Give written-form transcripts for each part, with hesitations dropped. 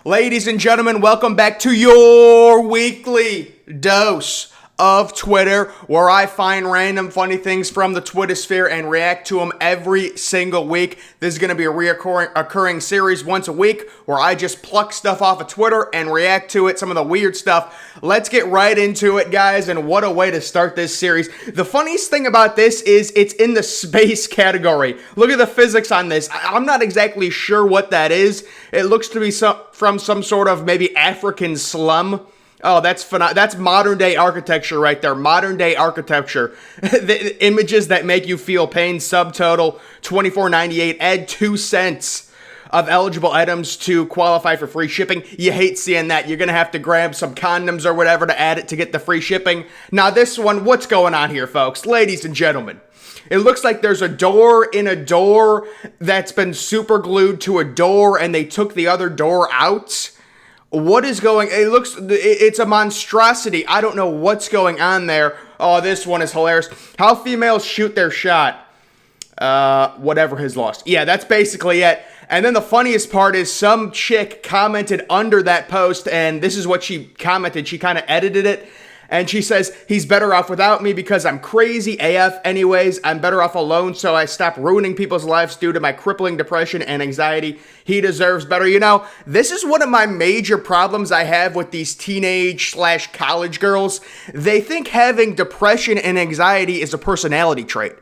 Ladies and gentlemen, welcome back to your weekly dose of Twitter, where I find random funny things from the Twitter sphere and react to them every single week. This is going to be a reoccurring series once a week where I just pluck stuff off of Twitter and react to it, some of the weird stuff. Let's get right into it, guys, and what a way to start this series. The funniest thing about this is it's in the space category. Look at the physics on this. I'm not exactly sure what that is. It looks to be from some sort of maybe African slum. Oh, that's modern day architecture right there. Modern day architecture. The images that make you feel pain. Subtotal $24.98. Add 2 cents of eligible items to qualify for free shipping. You hate seeing that. You're gonna have to grab some condoms or whatever to add it to get the free shipping. Now this one, what's going on here, folks? Ladies and gentlemen. It looks like there's a door in a door that's been super glued to a door and they took the other door out. What is going, it's a monstrosity. I don't know what's going on there. Oh, this one is hilarious. How females shoot their shot. Whatever has lost. Yeah, that's basically it. And then the funniest part is some chick commented under that post, and this is what she commented. She kind of edited it. And she says, he's better off without me because I'm crazy AF anyways. I'm better off alone, so I stop ruining people's lives due to my crippling depression and anxiety. He deserves better. You know, this is one of my major problems I have with these teenage/college girls. They think having depression and anxiety is a personality trait.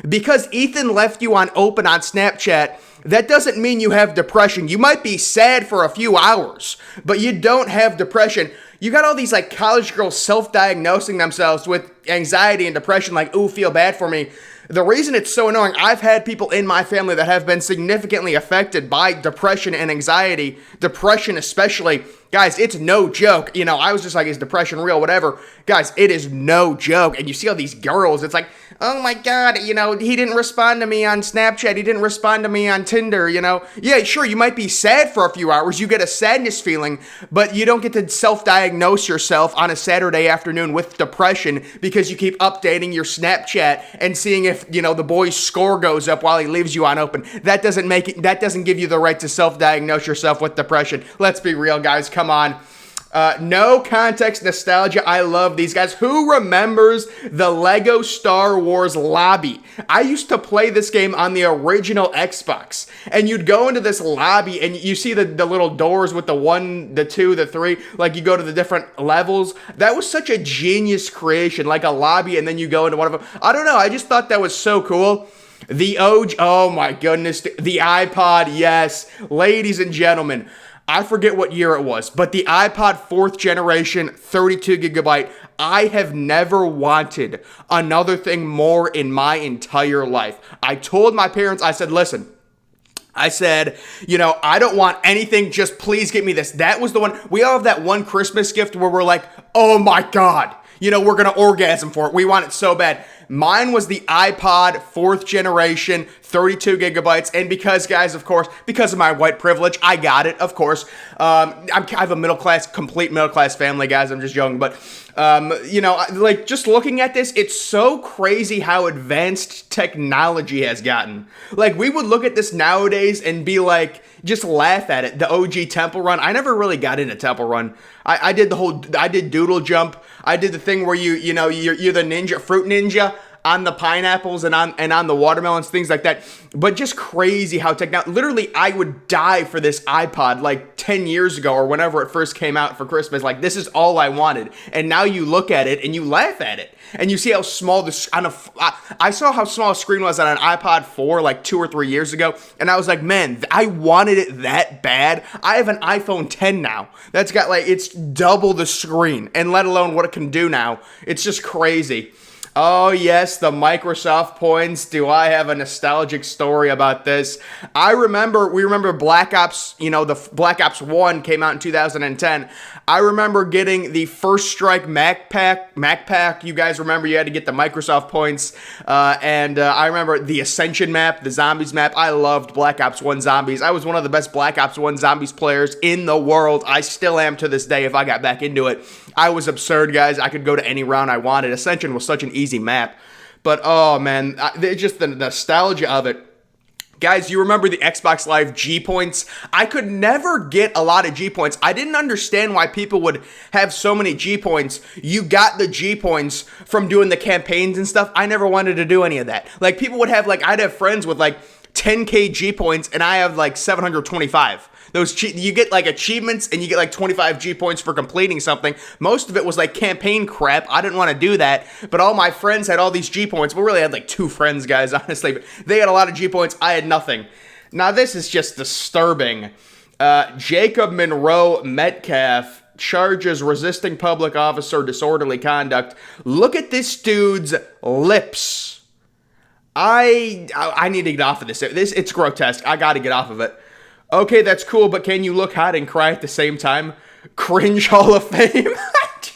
Because Ethan left you on open on Snapchat, that doesn't mean you have depression. You might be sad for a few hours, but you don't have depression. You got all these like college girls self-diagnosing themselves with anxiety and depression, like, ooh, feel bad for me. The reason it's so annoying, I've had people in my family that have been significantly affected by depression and anxiety, depression especially. Guys, it's no joke. You know, I was just like, is depression real? Whatever. Guys, it is no joke. And you see all these girls, it's like, oh my God, you know, he didn't respond to me on Snapchat. He didn't respond to me on Tinder, you know. Yeah, sure, you might be sad for a few hours. You get a sadness feeling, but you don't get to self-diagnose yourself on a Saturday afternoon with depression because you keep updating your Snapchat and seeing if, you know, the boy's score goes up while he leaves you on open. That doesn't give you the right to self-diagnose yourself with depression. Let's be real, guys. Come on. No context nostalgia. I love these guys. Who remembers the Lego Star Wars lobby? I used to play this game on the original Xbox, and you'd go into this lobby and you see the little doors with the 1, the 2, the 3, like you go to the different levels. That was such a genius creation, like a lobby, and then you go into one of them. I don't know. I just thought that was so cool. The OG, oh my goodness, the iPod, yes. Ladies and gentlemen, I forget what year it was, but the iPod 4th generation, 32 gigabyte, I have never wanted another thing more in my entire life. I told my parents, I said, listen, I said, you know, I don't want anything, just please get me this. That was the one, we all have that one Christmas gift where we're like, oh my God, you know, we're going to orgasm for it. We want it so bad. Mine was the iPod 4th generation, 32 gigabytes, and because, guys, of course, because of my white privilege, I got it, of course. I have a complete middle-class family, guys, I'm just joking, but, you know, like, just looking at this, it's so crazy how advanced technology has gotten. Like, we would look at this nowadays and be like, just laugh at it. The OG Temple Run, I never really got into Temple Run. I did Doodle Jump. I did the thing where you're the ninja, fruit ninja on the pineapples and on the watermelons, things like that. But just crazy how literally I would die for this iPod like 10 years ago or whenever it first came out for Christmas. Like, this is all I wanted. And now you look at it and you laugh at it. And you see how small I saw how small a screen was on an iPod 4 like 2 or 3 years ago. And I was like, man, I wanted it that bad. I have an iPhone 10 now. That's got it's double the screen. And let alone what it can do now. It's just crazy. Oh, yes, the Microsoft points. Do I have a nostalgic story about this? We remember Black Ops, the Black Ops 1 came out in 2010. I remember getting the First Strike Mac Pack. You guys remember you had to get the Microsoft points. And I remember the Ascension map, the Zombies map. I loved Black Ops 1 Zombies. I was one of the best Black Ops 1 Zombies players in the world. I still am to this day if I got back into it. I was absurd, guys. I could go to any round I wanted. Ascension was such an easy map. But, oh, man, it's just the nostalgia of it. Guys, you remember the Xbox Live G points? I could never get a lot of G points. I didn't understand why people would have so many G points. You got the G points from doing the campaigns and stuff. I never wanted to do any of that. Like, people would have, like, I'd have friends with like 10k G points and I have like 725. You get like achievements and you get like 25 G points for completing something. Most of it was like campaign crap. I didn't want to do that, but all my friends had all these G points. We really had like 2 friends, guys, honestly, but they had a lot of G points. I had nothing. Now this is just disturbing. Jacob Monroe Metcalf charges resisting public officer disorderly conduct. Look at this dude's lips. I need to get off of this. It's grotesque. I got to get off of it. Okay, that's cool, but can you look hot and cry at the same time? Cringe Hall of Fame.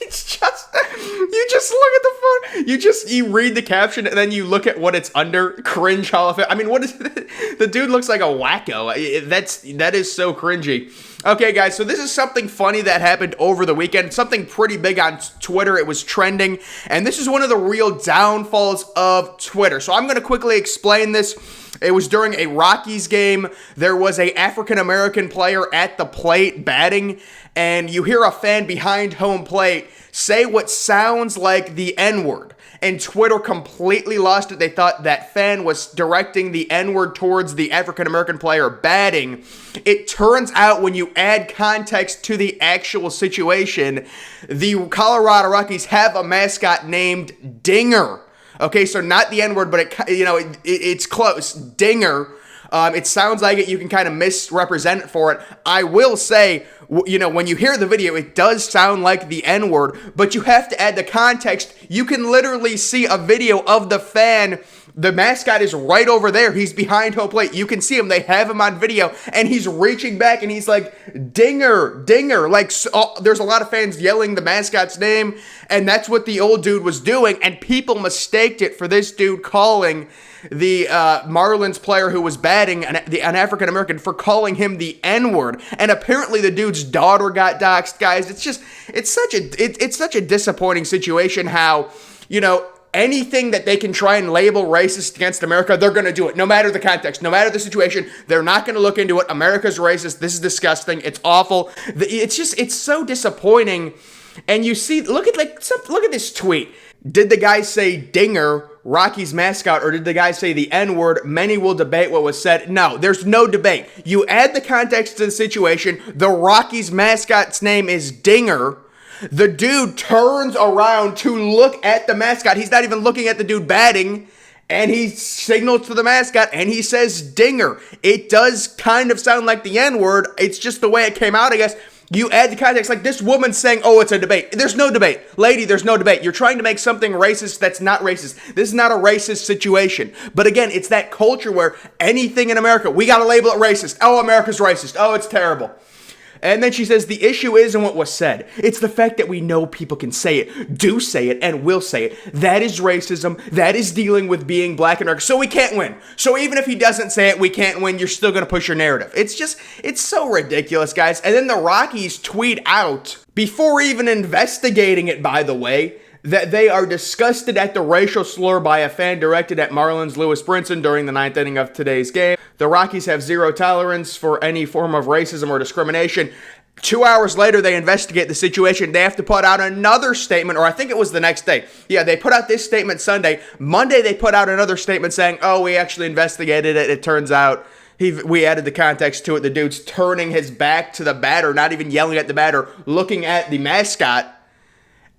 It's just, you just look at the phone. You read the caption and then you look at what it's under. Cringe Hall of Fame. I mean, what is it? The dude looks like a wacko. That is so cringy. Okay, guys, so this is something funny that happened over the weekend. Something pretty big on Twitter. It was trending, and this is one of the real downfalls of Twitter. So I'm going to quickly explain this. It was during a Rockies game. There was a African-American player at the plate batting, and you hear a fan behind home plate say what sounds like the N-word. And Twitter completely lost it. They thought that fan was directing the N-word towards the African-American player batting. It turns out when you add context to the actual situation, the Colorado Rockies have a mascot named Dinger. Okay, so not the N-word, but it's close. Dinger. It sounds like it. You can kind of misrepresent it for it. I will say, when you hear the video, it does sound like the N-word, but you have to add the context. You can literally see a video of the fan. The mascot is right over there. He's behind home plate. You can see him. They have him on video, and he's reaching back, and he's like, Dinger, Dinger. Like, there's a lot of fans yelling the mascot's name, and that's what the old dude was doing, and people mistaked it for this dude calling the Marlins player who was batting, an African-American, for calling him the N-word. And apparently the dude's daughter got doxxed, guys. It's such a disappointing situation how, anything that they can try and label racist against America, they're going to do it. No matter the context, no matter the situation, they're not going to look into it. America's racist. This is disgusting. It's awful. It's so disappointing. And you see, look at this tweet. Did the guy say Dinger, Rocky's mascot, or did the guy say the N-word? Many will debate what was said. No, there's no debate. You add the context to the situation. The Rocky's mascot's name is Dinger. The dude turns around to look at the mascot. He's not even looking at the dude batting. And he signals to the mascot and he says Dinger. It does kind of sound like the N-word. It's just the way it came out, I guess. You add the context, like this woman saying, oh, it's a debate. There's no debate. Lady, there's no debate. You're trying to make something racist that's not racist. This is not a racist situation. But again, it's that culture where anything in America, we got to label it racist. Oh, America's racist. Oh, it's terrible. And then she says, the issue isn't what was said. It's the fact that we know people can say it, do say it, and will say it. That is racism. That is dealing with being black in America. So we can't win. So even if he doesn't say it, we can't win. You're still going to push your narrative. It's so ridiculous, guys. And then the Rockies tweet out, before even investigating it, by the way, that they are disgusted at the racial slur by a fan directed at Marlins Lewis Brinson during the 9th inning of today's game. The Rockies have zero tolerance for any form of racism or discrimination. 2 hours later, they investigate the situation. They have to put out another statement, or I think it was the next day. Yeah, they put out this statement Sunday. Monday, they put out another statement saying, oh, we actually investigated it. It turns out we added the context to it. The dude's turning his back to the batter, not even yelling at the batter, looking at the mascot.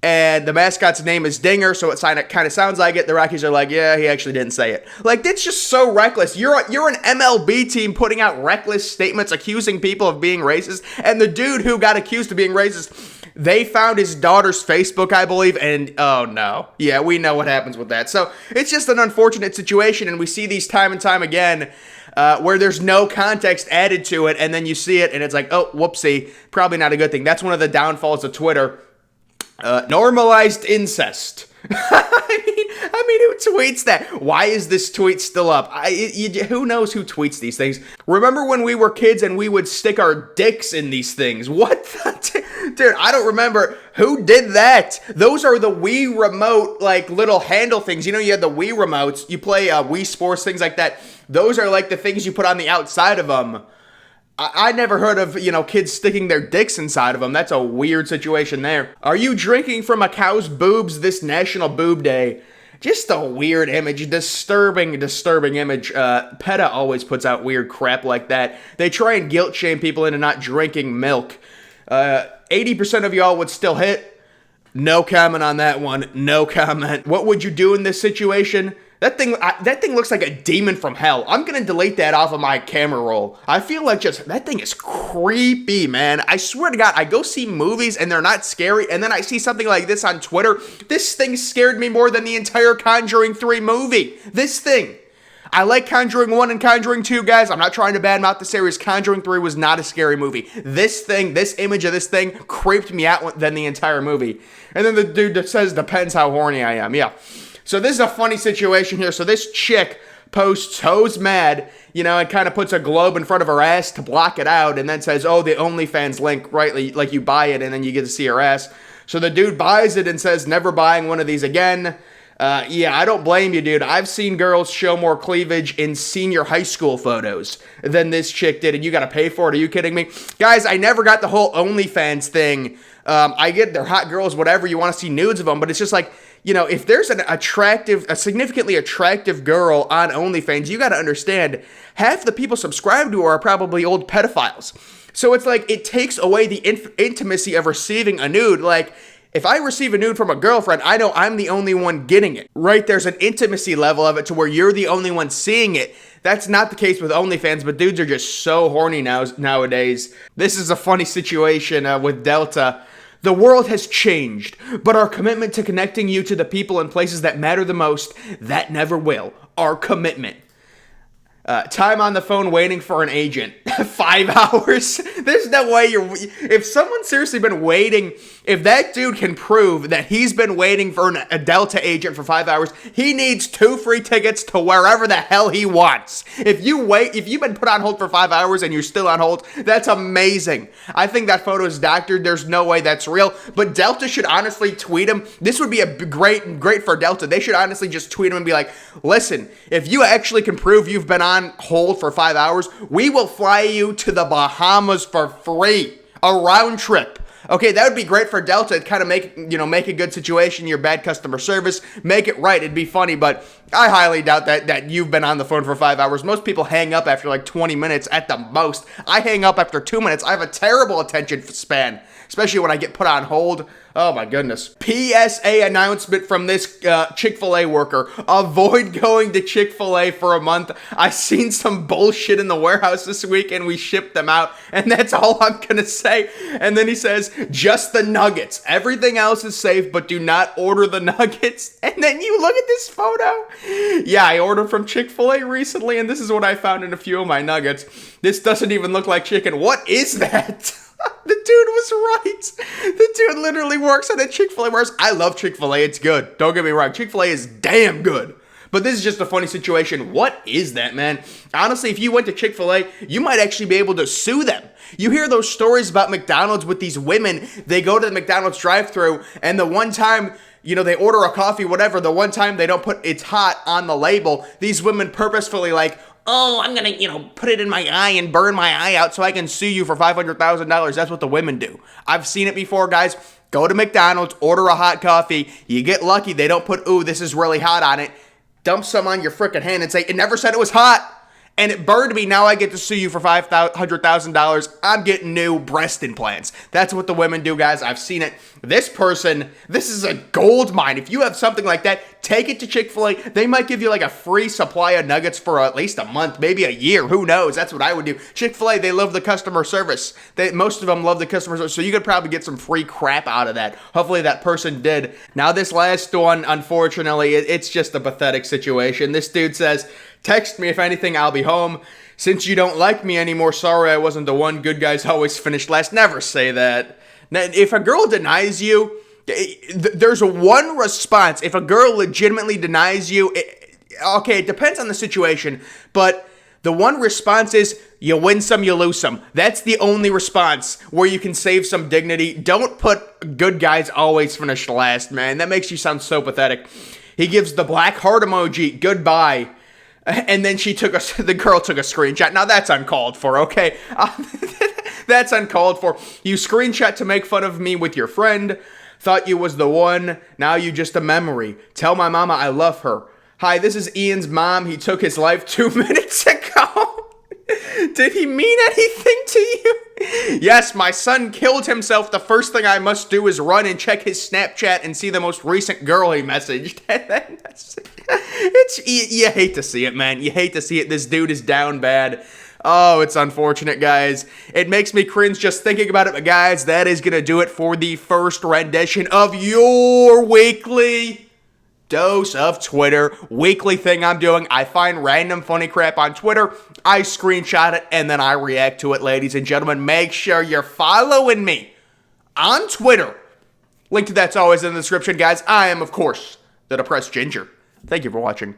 And the mascot's name is Dinger, so it kind of sounds like it. The Rockies are like, yeah, he actually didn't say it. Like, that's just so reckless. You're an MLB team putting out reckless statements accusing people of being racist. And the dude who got accused of being racist, they found his daughter's Facebook, I believe, and oh no. Yeah, we know what happens with that. So it's just an unfortunate situation, and we see these time and time again where there's no context added to it, and then you see it, and it's like, oh, whoopsie, probably not a good thing. That's one of the downfalls of Twitter. Normalized incest. I mean, who tweets that? Why is this tweet still up? Who knows who tweets these things? Remember when we were kids and we would stick our dicks in these things? What? Dude, I don't remember who did that. Those are the Wii remote, like, little handle things. You know, you had the Wii remotes. You play Wii Sports, things like that. Those are, like, the things you put on the outside of them. I never heard of, kids sticking their dicks inside of them. That's a weird situation there. Are you drinking from a cow's boobs this National Boob Day? Just a weird image. Disturbing image. PETA always puts out weird crap like that. They try and guilt shame people into not drinking milk. 80% of y'all would still hit. No comment on that one. No comment. What would you do in this situation? That thing looks like a demon from hell. I'm gonna delete that off of my camera roll. I feel like that thing is creepy, man. I swear to God, I go see movies and they're not scary, and then I see something like this on Twitter. This thing scared me more than the entire Conjuring 3 movie. This thing. I like Conjuring 1 and Conjuring 2, guys. I'm not trying to badmouth the series. Conjuring 3 was not a scary movie. This image of this thing creeped me out than the entire movie. And then the dude that says, depends how horny I am. Yeah. So this is a funny situation here. So this chick posts "Ho's mad," and kind of puts a globe in front of her ass to block it out, and then says, "Oh, the OnlyFans link, right? Like you buy it and then you get to see her ass." So the dude buys it and says, "Never buying one of these again." Yeah, I don't blame you, dude. I've seen girls show more cleavage in senior high school photos than this chick did, and you gotta pay for it. Are you kidding me? Guys, I never got the whole OnlyFans thing. I get they're hot girls, whatever, you want to see nudes of them, but it's just like, if there's a significantly attractive girl on OnlyFans, you got to understand, half the people subscribed to her are probably old pedophiles. So it's like, it takes away the intimacy of receiving a nude. Like, if I receive a nude from a girlfriend, I know I'm the only one getting it, right? There's an intimacy level of it to where you're the only one seeing it. That's not the case with OnlyFans, but dudes are just so horny nowadays. This is a funny situation with Delta. The world has changed, but our commitment to connecting you to the people and places that matter the most, that never will. Our commitment. Time on the phone waiting for an agent. 5 hours? There's no way if someone's seriously been waiting, if that dude can prove that he's been waiting for a Delta agent for 5 hours, he needs 2 free tickets to wherever the hell he wants. If you've been put on hold for 5 hours and you're still on hold, that's amazing. I think that photo is doctored. There's no way that's real, but Delta should honestly tweet him. This would be a great for Delta. They should honestly just tweet him and be like, listen, if you actually can prove you've been on hold for 5 hours, we will fly you to the Bahamas for free. A round trip. Okay, that would be great for Delta to kind of make a good situation, your bad customer service, make it right. It'd be funny, but I highly doubt that you've been on the phone for 5 hours. Most people hang up after like 20 minutes at the most. I hang up after 2 minutes. I have a terrible attention span, especially when I get put on hold. Oh my goodness. PSA announcement from this ChickFilA worker. Avoid going to ChickFilA for a month. I seen some bullshit in the warehouse this week and we shipped them out. And that's all I'm gonna say. And then he says, just the nuggets. Everything else is safe, but do not order the nuggets. And then you look at this photo. Yeah, I ordered from ChickFilA recently and this is what I found in a few of my nuggets. This doesn't even look like chicken. What is that? The dude was right. The dude literally works at a ChickFilA warehouse. I love ChickFilA. It's good. Don't get me wrong. ChickFilA is damn good. But this is just a funny situation. What is that, man? Honestly, if you went to ChickFilA, you might actually be able to sue them. You hear those stories about McDonald's with these women. They go to the McDonald's drive-thru, and the one time, they order a coffee, whatever, the one time they don't put "it's hot" on the label, these women purposefully oh, I'm going to, put it in my eye and burn my eye out so I can sue you for $500,000. That's what the women do. I've seen it before, guys. Go to McDonald's, order a hot coffee. You get lucky. They don't put, ooh, this is really hot on it. Dump some on your frickin' hand and say, it never said it was hot. And it burned me. Now I get to sue you for $500,000. I'm getting new breast implants. That's what the women do, guys. I've seen it. This is a gold mine. If you have something like that, take it to ChickFilA. They might give you like a free supply of nuggets for at least a month, maybe a year. Who knows? That's what I would do. ChickFilA, they love the customer service. Most of them love the customer service. So you could probably get some free crap out of that. Hopefully that person did. Now this last one, unfortunately, it's just a pathetic situation. This dude says, text me if anything, I'll be home. Since you don't like me anymore, sorry I wasn't the one. Good guys always finish last. Never say that. Now, if a girl denies you, there's one response. If a girl legitimately denies you, okay, it depends on the situation, but The one response is, you win some, you lose some. That's the only response where you can save some dignity. Don't put good guys always finish last, man. That makes you sound so pathetic. He gives the black heart emoji, goodbye. And then the girl took a screenshot. Now that's uncalled for, okay? That's uncalled for. You screenshot to make fun of me with your friend. Thought you was the one. Now you just a memory. Tell my mama I love her. Hi, this is Ian's mom. He took his life 2 minutes ago. Did he mean anything to you? Yes, my son killed himself. The first thing I must do is run and check his Snapchat and see the most recent girl he messaged. You hate to see it, man. You hate to see it. This dude is down bad. Oh, it's unfortunate, guys. It makes me cringe just thinking about it, but guys, that is going to do it for the first rendition of your weekly dose of Twitter. Weekly thing I'm doing. I find random funny crap on Twitter, I screenshot it, and then I react to it, ladies and gentlemen. Make sure you're following me on Twitter. Link to that's always in the description, guys. I am, of course, the Depressed Ginger. Thank you for watching.